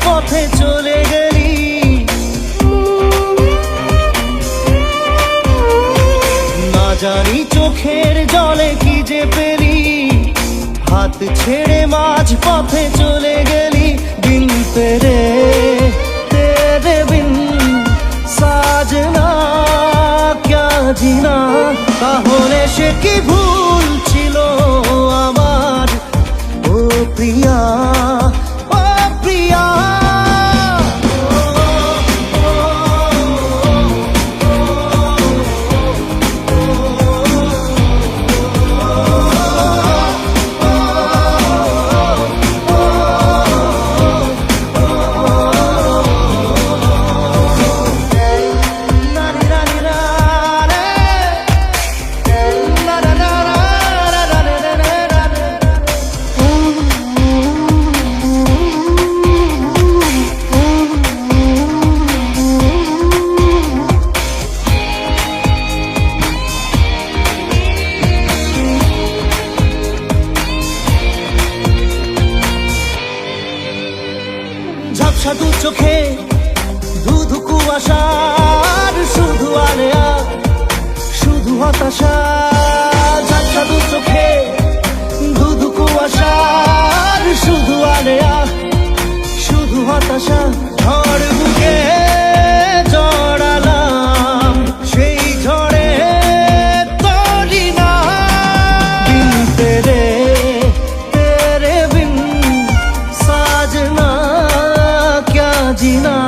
পথে চলে গেলি। না জানি চোখের জলে কি যে পেলি, হাত ছেড়ে মাঝ পথে চলে গেলি। দিন তেরে তেরে বিন সাজনা ক্যা জিনা। তাহলে সে কি ভুল ছিল আমার, ও প্রিয়া ও প্রিয়া। ঝাপসা দু চোখে ধুধু কুয়াশার শুধু আলেয়া, শুধু হতাশা। ঝাপসা দু চোখে ধুধু কুয়াশার শুধু আলেয়া, শুধু হতাশা। ঝড় বুকে জড়ালাম, সেই ঝড়ে তরি না। দিন তেরে তেরে বিন সাজনা जीना।